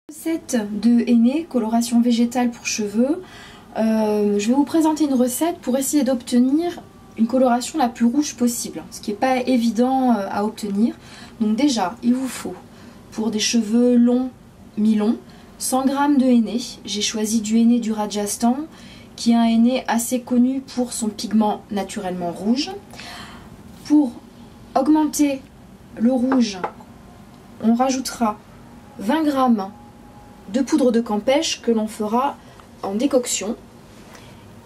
Recette de henné, coloration végétale pour cheveux. Je vais vous présenter une recette pour essayer d'obtenir une coloration la plus rouge possible, ce qui n'est pas évident à obtenir. Donc déjà, il vous faut, pour des cheveux longs, mi-longs, 100 g de henné. J'ai choisi du henné du Rajasthan, qui est un henné assez connu pour son pigment naturellement rouge. Pour augmenter le rouge, on rajoutera 20 g de poudre de campèche que l'on fera en décoction.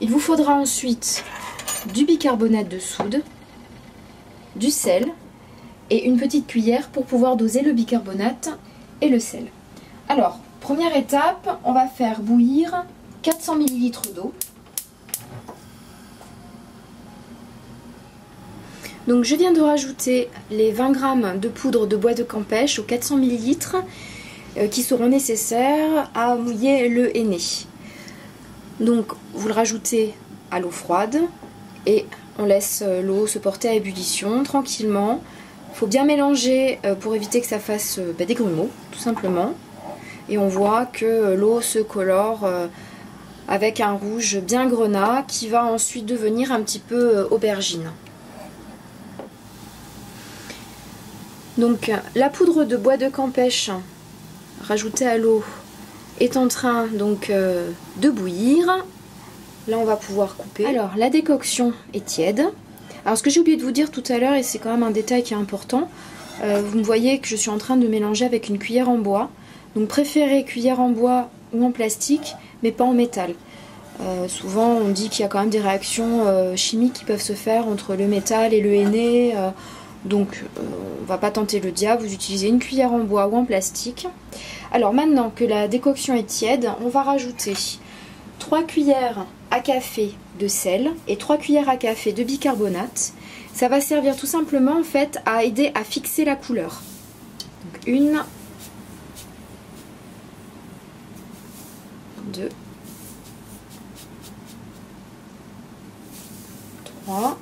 Il vous faudra ensuite du bicarbonate de soude, du sel et une petite cuillère pour pouvoir doser le bicarbonate et le sel. Alors, première étape, on va faire bouillir 400 ml d'eau. Donc je viens de rajouter les 20 g de poudre de bois de campèche aux 400 ml qui seront nécessaires à mouiller le henné. Donc vous le rajoutez à l'eau froide et on laisse l'eau se porter à ébullition tranquillement. Il faut bien mélanger pour éviter que ça fasse des grumeaux tout simplement. Et on voit que l'eau se colore avec un rouge bien grenat qui va ensuite devenir un petit peu aubergine. Donc la poudre de bois de campèche rajoutée à l'eau est en train donc de bouillir. Là on va pouvoir couper. Alors la décoction est tiède. Alors ce que j'ai oublié de vous dire tout à l'heure, et c'est quand même un détail qui est important, vous me voyez que je suis en train de mélanger avec une cuillère en bois. Donc préférez cuillère en bois ou en plastique, mais pas en métal. Souvent on dit qu'il y a quand même des réactions chimiques qui peuvent se faire entre le métal et le henné. Donc on va pas tenter le diable, vous utilisez une cuillère en bois ou en plastique. Alors maintenant que la décoction est tiède, on va rajouter 3 cuillères à café de sel et 3 cuillères à café de bicarbonate. Ça va servir tout simplement en fait à aider à fixer la couleur. Donc 1, 2, 3.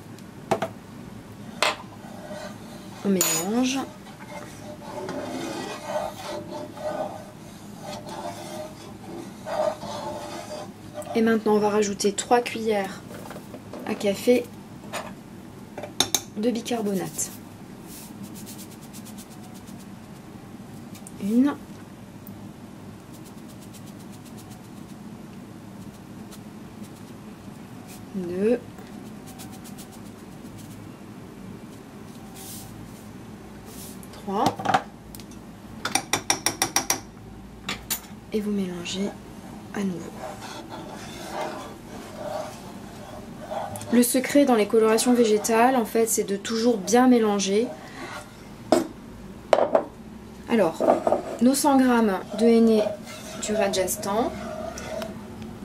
On mélange. Et maintenant on va rajouter 3 cuillères à café de bicarbonate. 1, 2, 3 et vous mélangez à nouveau. Le secret dans les colorations végétales, en fait, c'est de toujours bien mélanger. Alors, nos 100 g de henné du Rajasthan.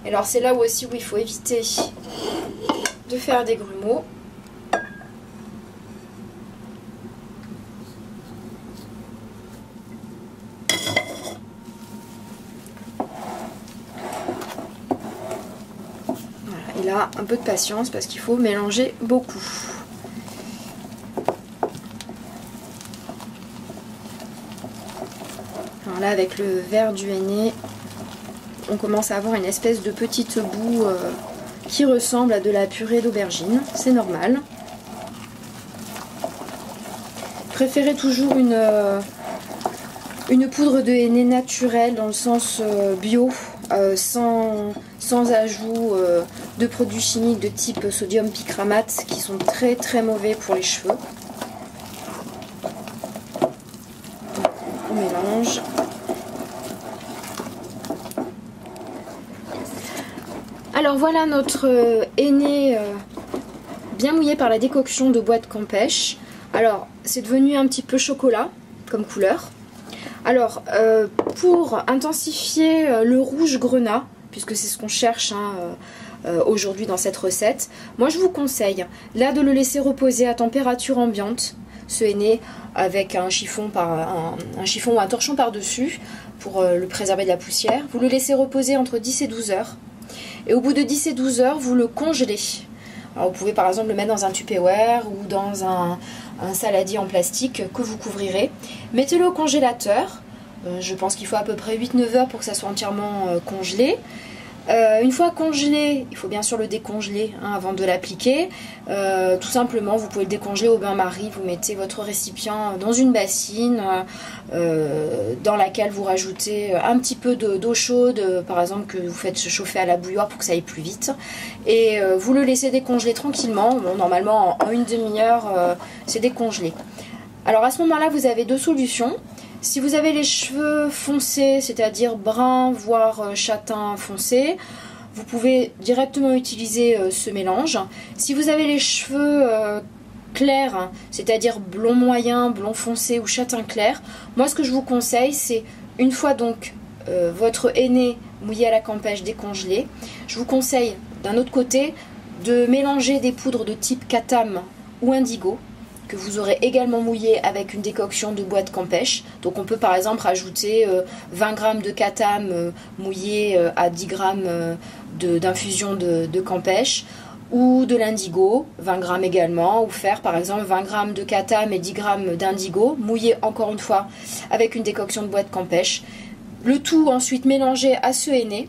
Alors, c'est là aussi où il faut éviter de faire des grumeaux. Et là, un peu de patience parce qu'il faut mélanger beaucoup. Alors là, avec le verre du henné, on commence à avoir une espèce de petite boue qui ressemble à de la purée d'aubergine. C'est normal. Préférez toujours une poudre de henné naturelle dans le sens bio, sans ajout de produits chimiques de type sodium bichromate qui sont très mauvais pour les cheveux. On mélange. Alors voilà notre henné bien mouillé par la décoction de bois de campèche. Alors c'est devenu un petit peu chocolat comme couleur. Alors pour intensifier le rouge grenat, puisque c'est ce qu'on cherche aujourd'hui dans cette recette, moi je vous conseille là de le laisser reposer à température ambiante, ce henné, avec un chiffon ou un torchon par-dessus pour le préserver de la poussière. Vous le laissez reposer entre 10 et 12 heures. Et au bout de 10 et 12 heures, vous le congelez. Alors vous pouvez par exemple le mettre dans un Tupperware ou dans un saladier en plastique que vous couvrirez. Mettez-le au congélateur Je pense qu'il faut à peu près 8-9 heures pour que ça soit entièrement congelé. Une fois congelé, il faut bien sûr le décongeler hein, avant de l'appliquer. Tout simplement, vous pouvez le décongeler au bain-marie. Vous mettez votre récipient dans une bassine dans laquelle vous rajoutez un petit peu d'eau chaude, par exemple que vous faites chauffer à la bouilloire pour que ça aille plus vite. Et vous le laissez décongeler tranquillement. Bon, normalement, en une demi-heure, c'est décongelé. Alors à ce moment-là, vous avez deux solutions. Si vous avez les cheveux foncés, c'est-à-dire bruns, voire châtain foncé, vous pouvez directement utiliser ce mélange. Si vous avez les cheveux clairs, c'est-à-dire blond moyen, blond foncé ou châtain clair, moi ce que je vous conseille, c'est une fois donc votre henné mouillé à la campèche décongelé, je vous conseille d'un autre côté de mélanger des poudres de type Katam ou indigo, que vous aurez également mouillé avec une décoction de bois de campèche. Donc on peut par exemple rajouter 20 g de Katam mouillé à 10 g d'infusion de campèche ou de l'indigo, 20 g également, ou faire par exemple 20 g de Katam et 10 g d'indigo mouillé encore une fois avec une décoction de bois de campèche. Le tout ensuite mélangé à ce henné.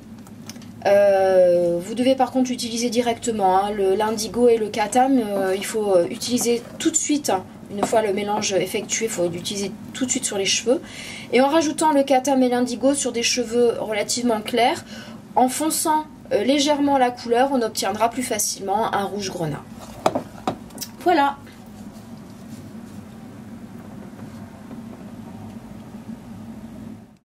Vous devez par contre utiliser directement hein, l'indigo et le Katam, il faut utiliser tout de suite, hein, une fois le mélange effectué, il faut l'utiliser tout de suite sur les cheveux. Et en rajoutant le Katam et l'indigo sur des cheveux relativement clairs, en fonçant légèrement la couleur, on obtiendra plus facilement un rouge grenat. Voilà.